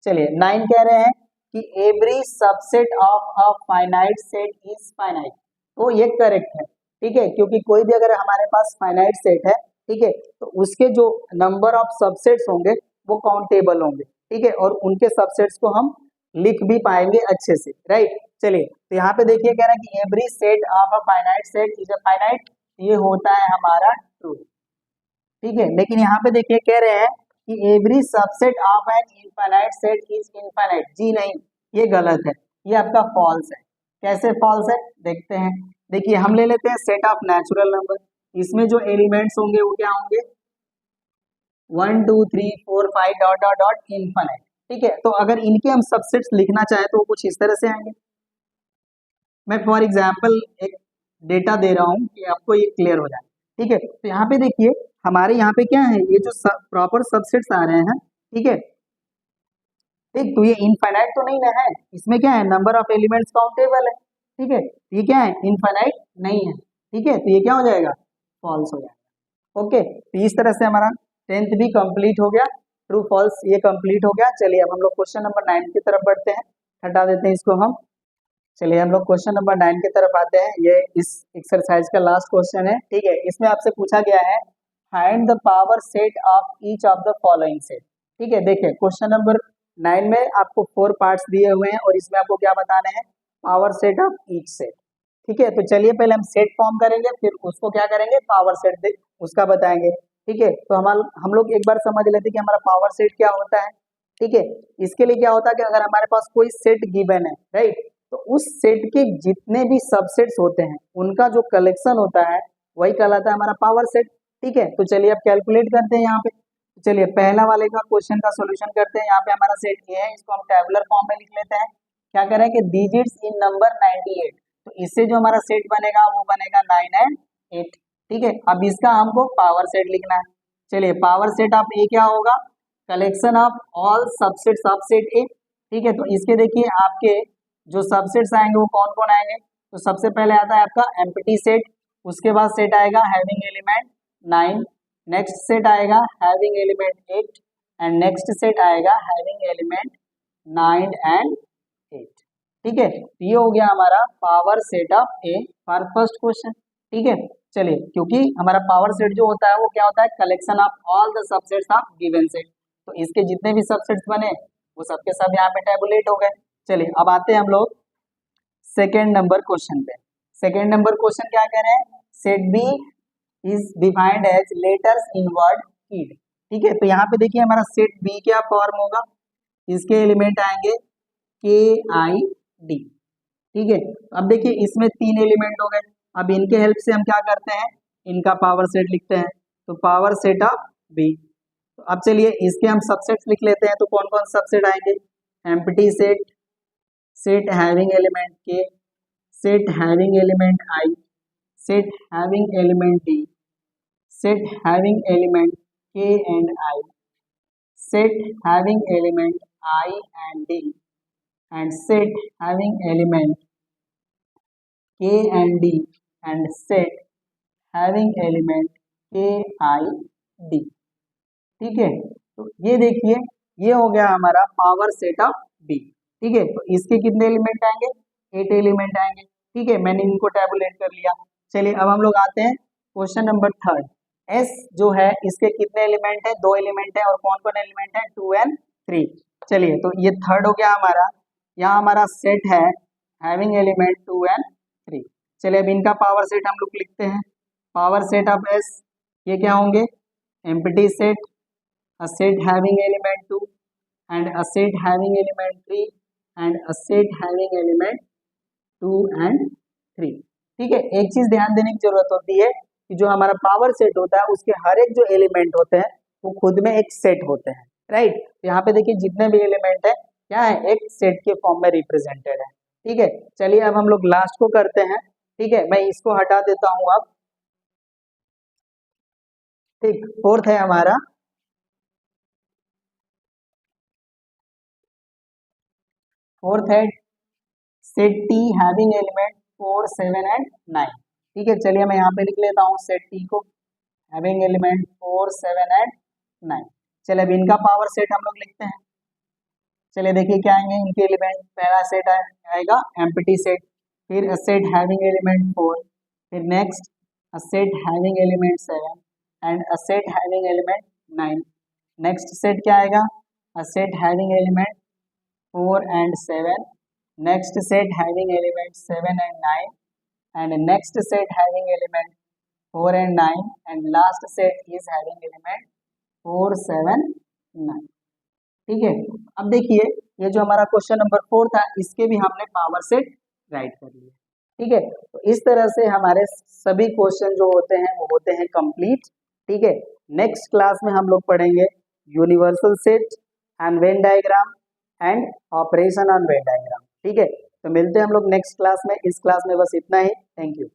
चलिए 9 कह रहे हैं कि every subset of a finite set is finite, तो ये करेक्ट है। ठीक है, क्योंकि कोई भी अगर हमारे पास फाइनाइट सेट है, ठीक है, तो उसके जो नंबर ऑफ सबसेट्स होंगे वो काउंटेबल होंगे। ठीक है, और उनके सबसेट्स को हम लिख भी पाएंगे अच्छे से, राइट। चलिए तो यहाँ पे देखिए कह रहा है कि every set of a finite set is a finite, ये होता है हमारा ट्रू। ठीक है, लेकिन यहाँ पे देखिए कह रहे हैं कि every subset of an infinite set is infinite, जी नहीं, ये गलत है, ये आपका फॉल्स है। कैसे फॉल्स है देखते हैं। देखिए हम ले लेते हैं सेट ऑफ नेचुरल नंबर, इसमें जो एलिमेंट्स होंगे वो क्या होंगे, 1 2 3 4 5 डॉट डॉट डॉट इनफाइनाइट। ठीक है, तो अगर इनके हम सबसेट्स लिखना चाहें तो वो कुछ इस तरह से आएंगे। मैं फॉर एग्जाम्पल एक डेटा दे रहा हूँ कि आपको ये क्लियर हो जाए। ठीक है, तो यहाँ पे देखिए हमारे यहाँ पे क्या है, ये जो प्रॉपर सबसेट्स आ रहे हैं, ठीक है, ठीक, तो ये इनफाइनाइट तो नहीं ना है, इसमें क्या है, नंबर ऑफ एलिमेंट्स काउंटेबल है। ठीक है, ये क्या है, इनफाइनाइट नहीं है। ठीक है, तो ये क्या हो जाएगा, फॉल्स हो जाएगा। ओके, तो इस तरह से हमारा 10th भी कंप्लीट हो गया, ट्रू फॉल्स ये कंप्लीट हो गया। चलिए अब हम लोग क्वेश्चन नंबर 9 की तरफ बढ़ते हैं, हटा देते हैं इसको हम। चलिए हम लोग क्वेश्चन नंबर 9 की तरफ आते हैं, ये इस एक्सरसाइज का लास्ट क्वेश्चन है। ठीक है, इसमें आपसे पूछा गया है find the power set of each of the following set. ठीक है, देखिए क्वेश्चन नंबर 9 में आपको 4 पार्ट्स दिए हुए हैं और इसमें आपको क्या बताना है, power set of each set. ठीक है, तो चलिए पहले हम सेट फॉर्म करेंगे, फिर उसको क्या करेंगे, पावर सेट उसका बताएंगे। ठीक है, तो हम लोग एक बार समझ लेते हैं कि हमारा पावर सेट क्या होता है। ठीक है, इसके लिए क्या होता है कि अगर हमारे पास कोई सेट गिवन है, राइट, तो उस सेट के जितने भी सबसेट्स होते हैं उनका जो कलेक्शन होता है वही कहलाता है हमारा पावर सेट। ठीक है, तो चलिए अब कैलकुलेट करते हैं यहाँ पे। चलिए पहला वाले का क्वेश्चन का सॉल्यूशन करते हैं। यहाँ पे हमारा सेट ए है, इसको हम टेबुलर फॉर्म में लिख लेते हैं। क्या करें कि डिजिट्स इन नंबर 98, तो इससे जो हमारा सेट बनेगा वो बनेगा 9 and 8। ठीक है, अब इसका हमको पावर सेट लिखना है। चलिए पावर सेट ऑफ ए क्या होगा, collection of all subsets of set ए। ठीक है, तो इसके देखिए आपके जो सबसेट्स आएंगे वो कौन कौन आएंगे, तो सबसे पहले आता है आपका एम्प्टी सेट, उसके बाद सेट आएगा हैविंग एलिमेंट 9, नेक्स्ट सेट आएगा having element 8 and next set आएगा हैविंग एलिमेंट 9 and 8। ठीक है, ये हो गया हमारा power set of A for first question. ठीक है, चलिए क्योंकि हमारा पावर सेट जो होता है वो क्या होता है, collection of all the subsets of given set, तो इसके जितने भी सबसेट्स बने वो सबके सब यहाँ पे टेबुलेट हो गए। चलिए अब आते हैं हम लोग सेकेंड नंबर क्वेश्चन पे। सेकेंड नंबर क्वेश्चन क्या कह रहे हैं, set B is defined as letters in word keyed. ठीक है, तो यहाँ पे देखिए हमारा सेट बी क्या फॉर्म होगा, इसके एलिमेंट आएंगे के आई डी। ठीक है, अब देखिए इसमें 3 एलिमेंट हो गए, अब इनके हेल्प से हम क्या करते हैं, इनका पावर सेट लिखते हैं, तो पावर सेट ऑफ बी। तो अब चलिए इसके हम सबसेट्स लिख लेते हैं, तो कौन कौन सबसेट आएंगे, empty set, set having element K, set having element I, set having element D, set having element K and I, set having element I and D and set having element k and d and set having element k I d। ठीक है, तो ये देखिए ये हो गया हमारा पावर सेट ऑफ b। ठीक है, तो इसके कितने एलिमेंट आएंगे, 8 एलिमेंट आएंगे। ठीक है, मैंने इनको टेबुलेट कर लिया। चलिए अब हम लोग आते हैं क्वेश्चन नंबर थर्ड। s जो है इसके कितने एलिमेंट है, 2 एलिमेंट है, और कौन कौन एलिमेंट है, 2 and 3। चलिए तो ये थर्ड हो गया हमारा, यहाँ हमारा सेट है हैविंग एलिमेंट 2 and 3। चलिए अब इनका पावर सेट हम लोग लिखते हैं। पावर सेट ऑफ एस ये क्या होंगे, empty set, a set having element 2 and a set having element 3 and a set having element 2 and 3। ठीक है, एक चीज ध्यान देने की जरूरत होती है कि जो हमारा पावर सेट होता है उसके हर एक जो एलिमेंट होते हैं वो खुद में एक सेट होते हैं, राइट। यहाँ पे देखिए जितने भी एलिमेंट है क्या है, एक सेट के फॉर्म में रिप्रेजेंटेड है। ठीक है, चलिए अब हम लोग लास्ट को करते हैं। ठीक है, मैं इसको हटा देता हूं अब। ठीक, फोर्थ है हमारा, फोर्थ है set T having element 4, 7 and 9। ठीक है, चलिए मैं यहाँ पे लिख लेता हूँ सेट टी को हैविंग एलिमेंट 4, 7 and 9। चलिए अब इनका पावर सेट हम लोग लिखते हैं। चलिए देखिए क्या आएंगे इनके एलिमेंट, पहला सेट आएगा एम्प्टी सेट, फिर सेट हैविंग एलिमेंट 4, फिर next set having element 7 and set having element 9। Next set क्या आएगा, set having element 4 and 7, next set having element 7 and 9 and next set having element 4 and 9 and last set is having element 4, 7, 9। ठीक है, अब देखिए ये जो हमारा क्वेश्चन नंबर 4 था इसके भी हमने पावर सेट राइट कर लिया। ठीक है, तो इस तरह से हमारे सभी क्वेश्चन जो होते हैं वो होते हैं कंप्लीट। ठीक है, नेक्स्ट क्लास में हम लोग पढ़ेंगे universal set and Venn diagram and operation on Venn diagram. ठीक है, तो मिलते हैं हम लोग नेक्स्ट क्लास में। इस क्लास में बस इतना ही। Thank you.